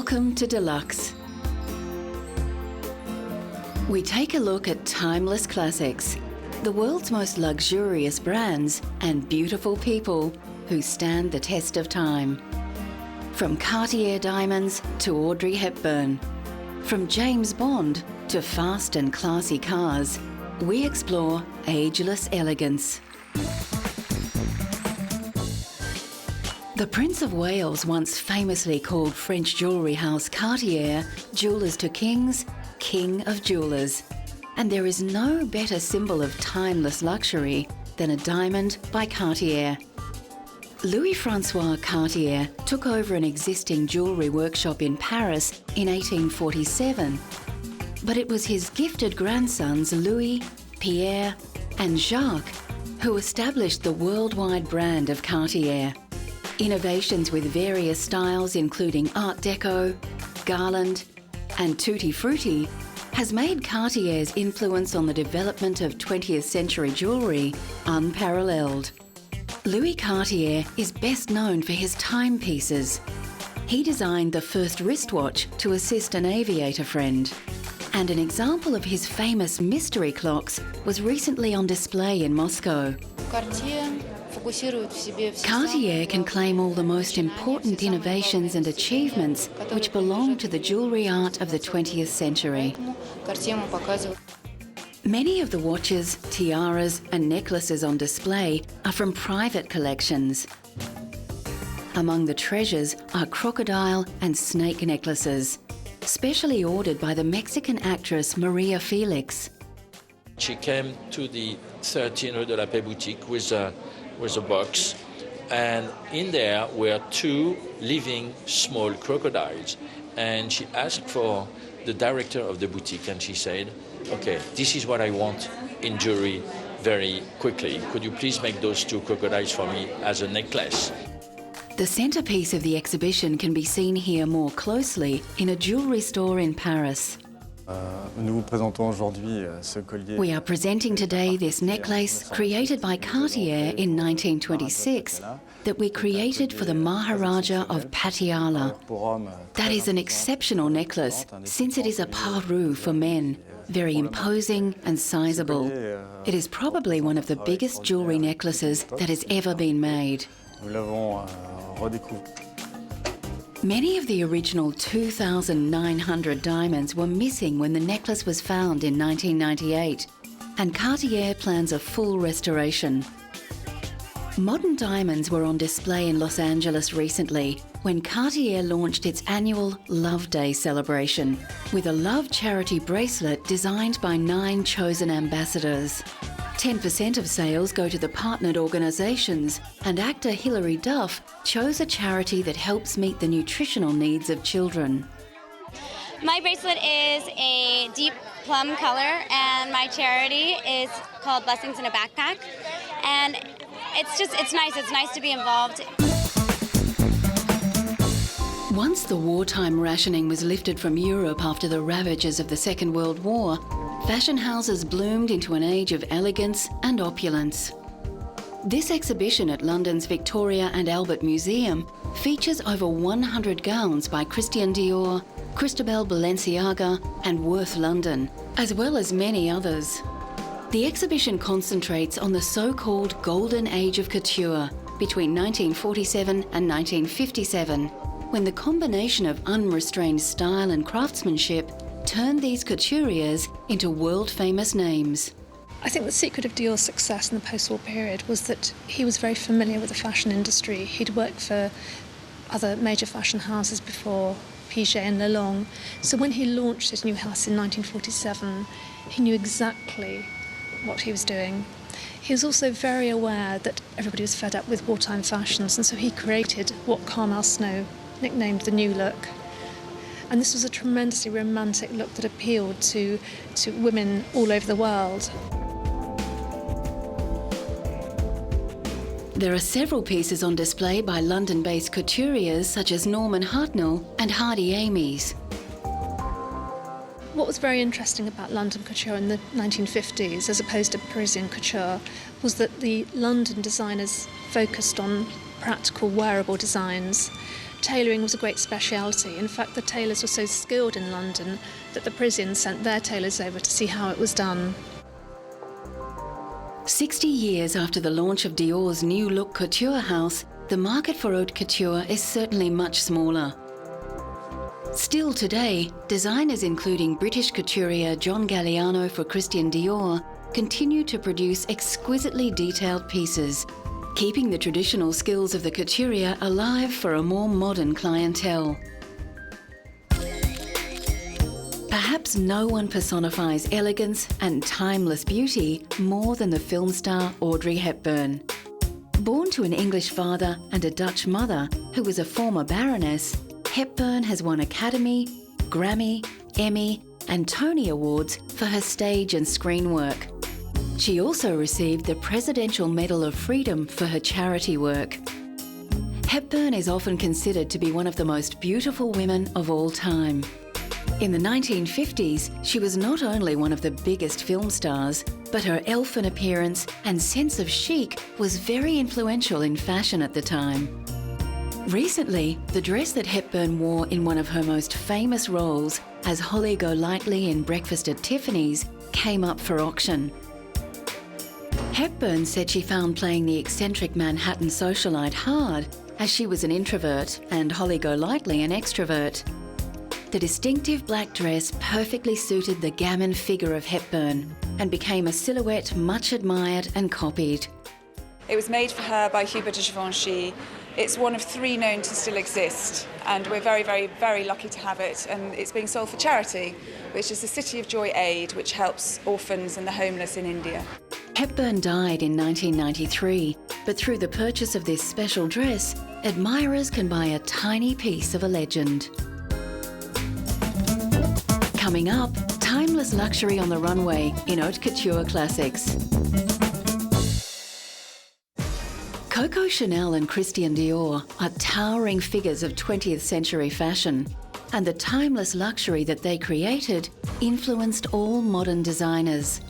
Welcome to Deluxe. We take a look at timeless classics, the world's most luxurious brands and beautiful people who stand the test of time. From Cartier diamonds to Audrey Hepburn, from James Bond to fast and classy cars, we explore ageless elegance. The Prince of Wales once famously called French jewellery house Cartier jewellers to kings, king of jewellers. And there is no better symbol of timeless luxury than a diamond by Cartier. Louis-François Cartier took over an existing jewellery workshop in Paris in 1847. But it was his gifted grandsons Louis, Pierre and Jacques who established the worldwide brand of Cartier. Innovations with various styles including Art Deco, Garland and Tutti Frutti has made Cartier's influence on the development of 20th century jewellery unparalleled. Louis Cartier is best known for his timepieces. He designed the first wristwatch to assist an aviator friend. And an example of his famous mystery clocks was recently on display in Moscow. Cartier can claim all the most important innovations and achievements which belong to the jewellery art of the 20th century. Many of the watches, tiaras and necklaces on display are from private collections. Among the treasures are crocodile and snake necklaces, specially ordered by the Mexican actress Maria Felix. She came to the 13 Rue de la Paix boutique with a box, and in there were two living small crocodiles. And she asked for the director of the boutique, and she said, "Okay, this is what I want in jewelry very quickly. Could you please make those two crocodiles for me as a necklace?" The centrepiece of the exhibition can be seen here more closely in a jewellery store in Paris. We are presenting today this necklace created by Cartier in 1926 that we created for the Maharaja of Patiala. That is an exceptional necklace since it is a parure for men, very imposing and sizable. It is probably one of the biggest jewellery necklaces that has ever been made. Many of the original 2,900 diamonds were missing when the necklace was found in 1998, and Cartier plans a full restoration. Modern diamonds were on display in Los Angeles recently when Cartier launched its annual Love Day celebration with a love charity bracelet designed by 9 chosen ambassadors. 10% of sales go to the partnered organisations, and actor Hilary Duff chose a charity that helps meet the nutritional needs of children. My bracelet is a deep plum color, and my charity is called Blessings in a Backpack. And it's nice to be involved. Once the wartime rationing was lifted from Europe after the ravages of the Second World War, fashion houses bloomed into an age of elegance and opulence. This exhibition at London's Victoria and Albert Museum features over 100 gowns by Christian Dior, Christobel Balenciaga and Worth London, as well as many others. The exhibition concentrates on the so-called Golden Age of Couture between 1947 and 1957, when the combination of unrestrained style and craftsmanship turned these couturiers into world-famous names. I think the secret of Dior's success in the post-war period was that he was very familiar with the fashion industry. He'd worked for other major fashion houses before, Piaget and Lelong. So when he launched his new house in 1947, he knew exactly what he was doing. He was also very aware that everybody was fed up with wartime fashions, and so he created what Carmel Snow nicknamed the New Look. And this was a tremendously romantic look that appealed to women all over the world. There are several pieces on display by London-based couturiers such as Norman Hartnell and Hardy Amies. What was very interesting about London couture in the 1950s, as opposed to Parisian couture, was that the London designers focused on practical, wearable designs. tailoring was a great speciality. In fact, the tailors were so skilled in London that the Parisians sent their tailors over to see how it was done. 60 years after the launch of Dior's new look couture house, the market for haute couture is certainly much smaller. Still today, designers including British couturier John Galliano for Christian Dior continue to produce exquisitely detailed pieces, keeping the traditional skills of the couturier alive for a more modern clientele. Perhaps no one personifies elegance and timeless beauty more than the film star Audrey Hepburn. Born to an English father and a Dutch mother who was a former baroness, Hepburn has won Academy, Grammy, Emmy and Tony Awards for her stage and screen work. She also received the Presidential Medal of Freedom for her charity work. Hepburn is often considered to be one of the most beautiful women of all time. In the 1950s, she was not only one of the biggest film stars, but her elfin appearance and sense of chic was very influential in fashion at the time. Recently, the dress that Hepburn wore in one of her most famous roles as Holly Golightly in Breakfast at Tiffany's came up for auction. Hepburn said she found playing the eccentric Manhattan socialite hard, as she was an introvert and Holly Golightly an extrovert. The distinctive black dress perfectly suited the gamin figure of Hepburn and became a silhouette much admired and copied. It was made for her by Hubert de Givenchy. It's one of 3 known to still exist, and we're very, very, very lucky to have it. And it's being sold for charity, which is the City of Joy Aid, which helps orphans and the homeless in India. Hepburn died in 1993, but through the purchase of this special dress, admirers can buy a tiny piece of a legend. Coming up, timeless luxury on the runway in haute couture classics. Coco Chanel and Christian Dior are towering figures of 20th century fashion, and the timeless luxury that they created influenced all modern designers.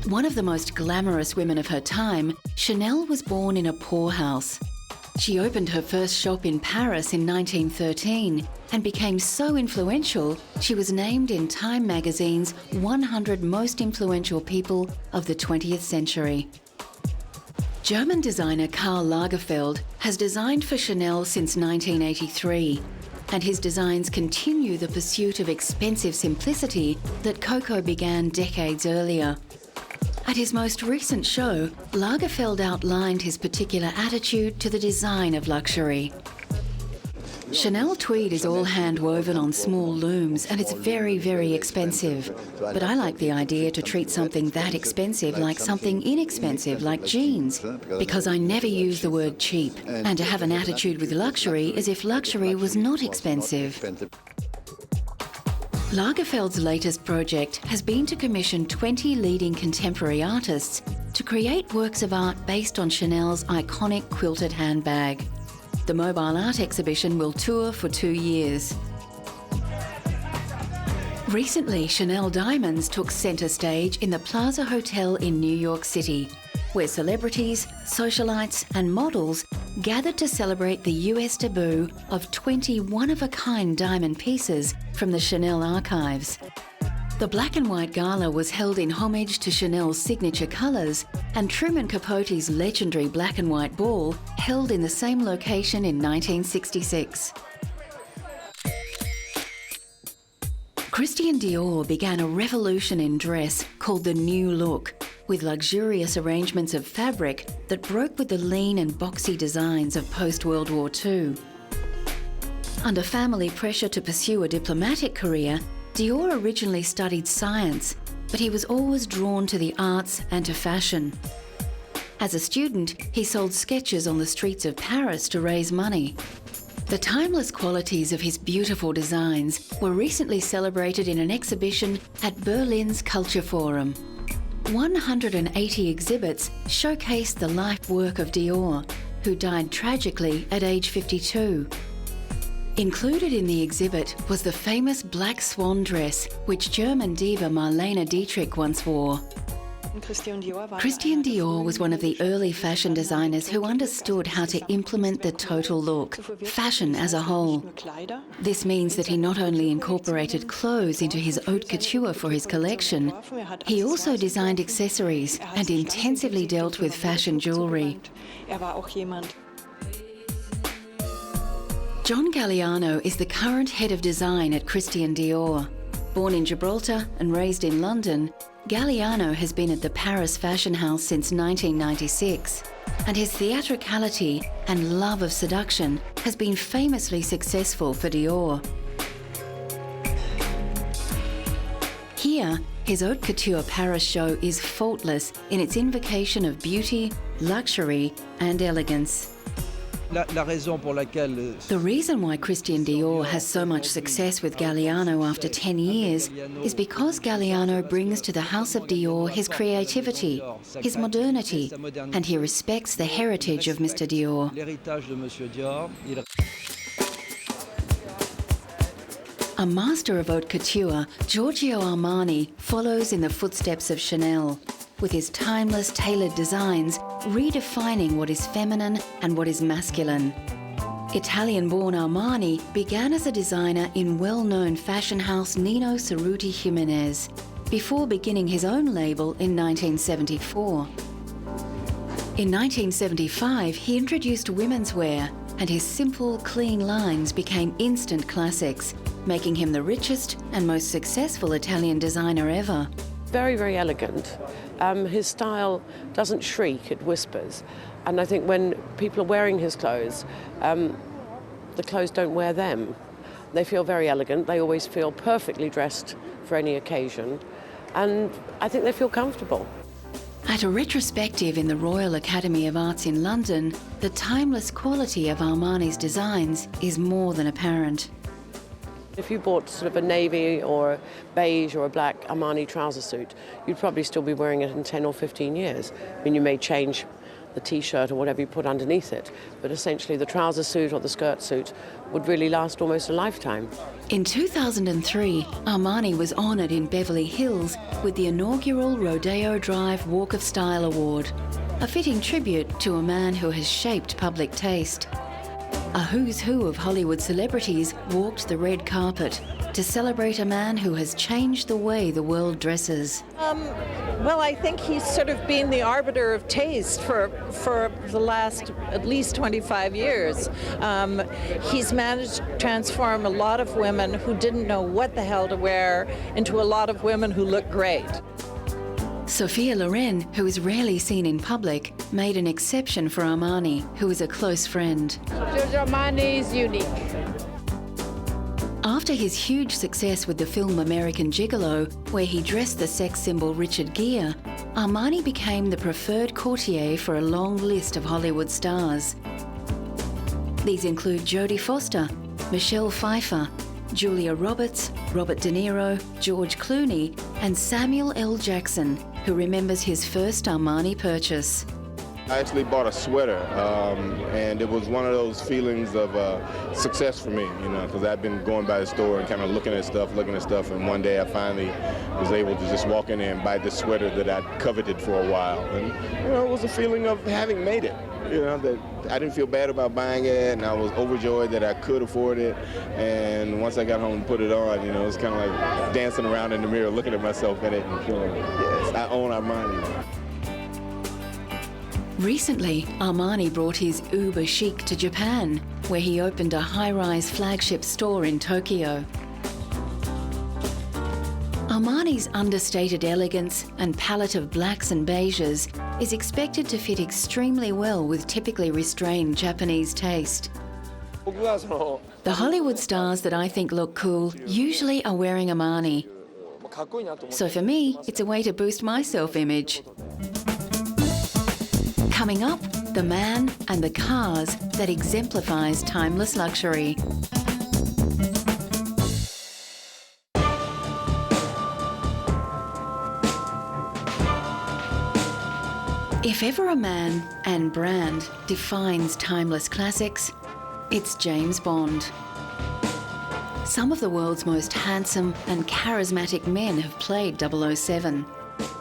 One of the most glamorous women of her time, Chanel was born in a poorhouse. She opened her first shop in Paris in 1913 and became so influential, she was named in Time magazine's 100 most influential people of the 20th century. German designer Karl Lagerfeld has designed for Chanel since 1983, and his designs continue the pursuit of expensive simplicity that Coco began decades earlier. At his most recent show, Lagerfeld outlined his particular attitude to the design of luxury. Chanel tweed is all hand-woven on small looms and it's very, very expensive. But I like the idea to treat something that expensive like something inexpensive, like jeans, because I never use the word cheap, and to have an attitude with luxury as if luxury was not expensive. Lagerfeld's latest project has been to commission 20 leading contemporary artists to create works of art based on Chanel's iconic quilted handbag. The mobile art exhibition will tour for 2 years. Recently, Chanel Diamonds took centre stage in the Plaza Hotel in New York City, where celebrities, socialites and models gathered to celebrate the US debut of 20 one-of-a-kind diamond pieces from the Chanel archives. The black and white gala was held in homage to Chanel's signature colours, and Truman Capote's legendary black and white ball held in the same location in 1966. Christian Dior began a revolution in dress called the New Look, with luxurious arrangements of fabric that broke with the lean and boxy designs of post-World War II. Under family pressure to pursue a diplomatic career, Dior originally studied science, but he was always drawn to the arts and to fashion. As a student, he sold sketches on the streets of Paris to raise money. The timeless qualities of his beautiful designs were recently celebrated in an exhibition at Berlin's Culture Forum. 180 exhibits showcased the life work of Dior, who died tragically at age 52. Included in the exhibit was the famous black swan dress which German diva Marlene Dietrich once wore. Christian Dior was one of the early fashion designers who understood how to implement the total look, fashion as a whole. This means that he not only incorporated clothes into his haute couture for his collection, he also designed accessories and intensively dealt with fashion jewellery. John Galliano is the current head of design at Christian Dior. Born in Gibraltar and raised in London, Galliano has been at the Paris fashion house since 1996, and his theatricality and love of seduction has been famously successful for Dior. Here, his haute couture Paris show is faultless in its invocation of beauty, luxury and elegance. The reason why Christian Dior has so much success with Galliano after 10 years is because Galliano brings to the House of Dior his creativity, his modernity, and he respects the heritage of Mr. Dior. A master of haute couture, Giorgio Armani follows in the footsteps of Chanel, with his timeless tailored designs redefining what is feminine and what is masculine. Italian-born Armani began as a designer in well-known fashion house Nino Cerruti Jimenez, before beginning his own label in 1974. In 1975, he introduced women's wear, and his simple, clean lines became instant classics, making him the richest and most successful Italian designer ever. Very, very elegant. His style doesn't shriek, it whispers. And I think when people are wearing his clothes, the clothes don't wear them. They feel very elegant, they always feel perfectly dressed for any occasion, and I think they feel comfortable. At a retrospective in the Royal Academy of Arts in London, the timeless quality of Armani's designs is more than apparent. If you bought sort of a navy or a beige or a black Armani trouser suit, you'd probably still be wearing it in 10 or 15 years. I mean, you may change the t-shirt or whatever you put underneath it, but essentially the trouser suit or the skirt suit would really last almost a lifetime. In 2003, Armani was honoured in Beverly Hills with the inaugural Rodeo Drive Walk of Style Award, a fitting tribute to a man who has shaped public taste. A who's who of Hollywood celebrities walked the red carpet to celebrate a man who has changed the way the world dresses. Well, I think he's sort of been the arbiter of taste for the last at least 25 years. He's managed to transform a lot of women who didn't know what the hell to wear into a lot of women who look great. Sophia Loren, who is rarely seen in public, made an exception for Armani, who is a close friend. Giorgio Armani is unique. After his huge success with the film American Gigolo, where he dressed the sex symbol Richard Gere, Armani became the preferred courtier for a long list of Hollywood stars. These include Jodie Foster, Michelle Pfeiffer, Julia Roberts, Robert De Niro, George Clooney, and Samuel L. Jackson, who remembers his first Armani purchase. I actually bought a sweater, and it was one of those feelings of success for me, you know, because I've been going by the store and kind of looking at stuff, and one day I finally was able to just walk in there and buy this sweater that I'd coveted for a while. And, you know, it was a feeling of having made it, you know, that I didn't feel bad about buying it, and I was overjoyed that I could afford it. And once I got home and put it on, you know, it was kind of like dancing around in the mirror, looking at myself in it and feeling, yes, I own Armani. Recently, Armani brought his uber chic to Japan, where he opened a high-rise flagship store in Tokyo. Armani's understated elegance and palette of blacks and beiges is expected to fit extremely well with typically restrained Japanese taste. The Hollywood stars that I think look cool usually are wearing Armani. So for me, it's a way to boost my self-image. Coming up, the man and the cars that exemplifies timeless luxury. If ever a man and brand defines timeless classics, it's James Bond. Some of the world's most handsome and charismatic men have played 007.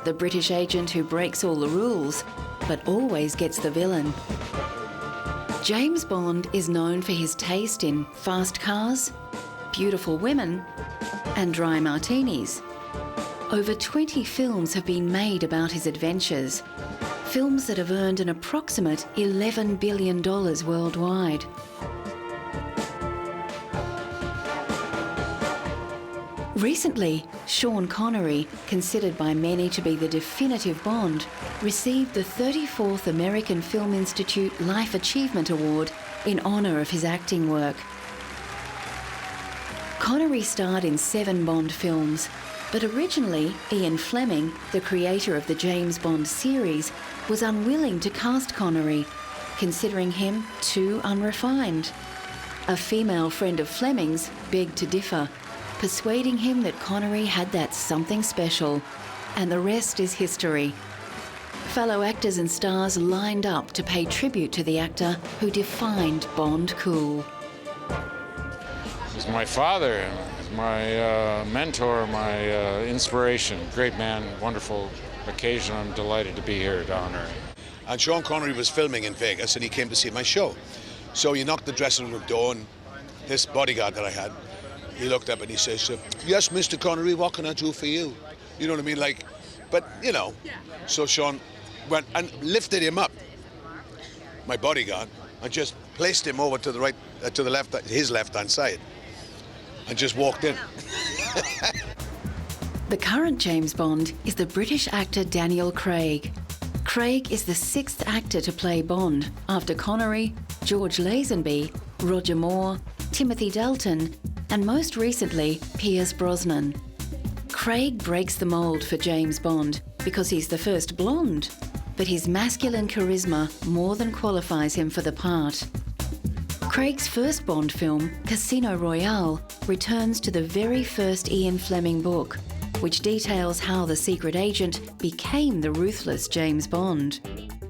the British agent who breaks all the rules, but always gets the villain. James Bond is known for his taste in fast cars, beautiful women, and dry martinis. Over 20 films have been made about his adventures, films that have earned an approximate $11 billion worldwide. Recently, Sean Connery, considered by many to be the definitive Bond, received the 34th American Film Institute Life Achievement Award in honour of his acting work. Connery starred in 7 Bond films, but originally Ian Fleming, the creator of the James Bond series, was unwilling to cast Connery, considering him too unrefined. A female friend of Fleming's begged to differ, persuading him that Connery had that something special, and the rest is history. Fellow actors and stars lined up to pay tribute to the actor who defined Bond cool. He's my father, my mentor, my inspiration. Great man, wonderful occasion. I'm delighted to be here to honor him. And Sean Connery was filming in Vegas and he came to see my show. So he knocked the dressing room door and this bodyguard that I had, he looked up and he says, "Yes, Mr. Connery, what can I do for you?" You know what I mean? Like, but you know. So Sean went and lifted him up, my bodyguard, and just placed him over to the right, to the left, his left-hand side, and just walked in. The current James Bond is the British actor Daniel Craig. Craig is the 6th actor to play Bond, after Connery, George Lazenby, Roger Moore, Timothy Dalton, and most recently, Pierce Brosnan. Craig breaks the mould for James Bond because he's the first blonde, but his masculine charisma more than qualifies him for the part. Craig's first Bond film, Casino Royale, returns to the very first Ian Fleming book, which details how the secret agent became the ruthless James Bond.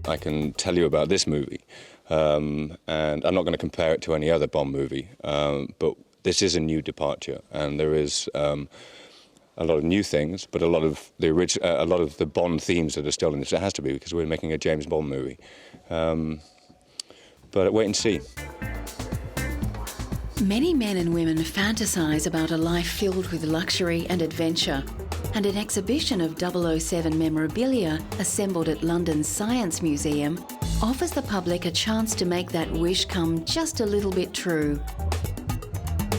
I can tell you about this movie, and I'm not going to compare it to any other Bond movie, but this is a new departure, and there is a lot of new things, but a lot of the Bond themes that are still in this. It has to be, because we're making a James Bond movie. But wait and see. Many men and women fantasise about a life filled with luxury and adventure, and an exhibition of 007 memorabilia assembled at London's Science Museum offers the public a chance to make that wish come just a little bit true.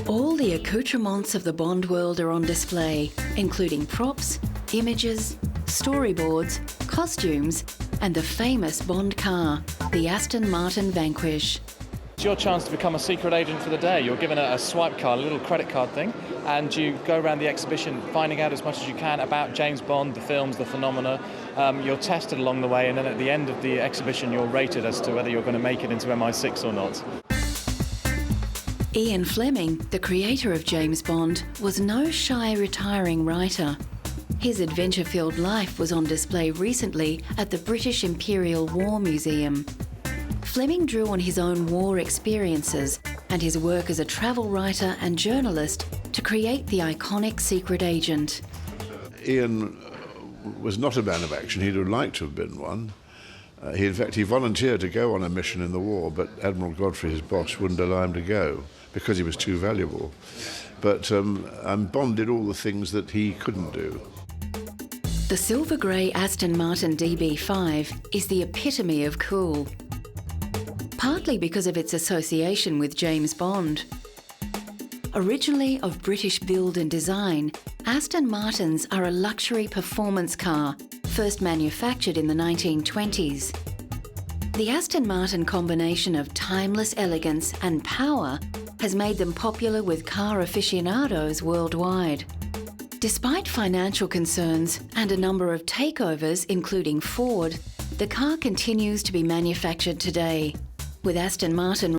All the accoutrements of the Bond world are on display, including props, images, storyboards, costumes, and the famous Bond car, the Aston Martin Vanquish. It's your chance to become a secret agent for the day. You're given a swipe card, a little credit card thing, and you go around the exhibition finding out as much as you can about James Bond, the films, the phenomena. You're tested along the way, and then at the end of the exhibition you're rated as to whether you're going to make it into MI6 or not. Ian Fleming, the creator of James Bond, was no shy retiring writer. His adventure-filled life was on display recently at the British Imperial War Museum. Fleming drew on his own war experiences and his work as a travel writer and journalist to create the iconic secret agent. Ian was not a man of action. He'd have liked to have been one. In fact, he volunteered to go on a mission in the war, but Admiral Godfrey, his boss, wouldn't allow him to go because he was too valuable. But Bond did all the things that he couldn't do. The silver grey Aston Martin DB5 is the epitome of cool, partly because of its association with James Bond. Originally of British build and design, Aston Martins are a luxury performance car, first manufactured in the 1920s. The Aston Martin combination of timeless elegance and power has made them popular with car aficionados worldwide. Despite financial concerns and a number of takeovers, including Ford, the car continues to be manufactured today, with Aston Martin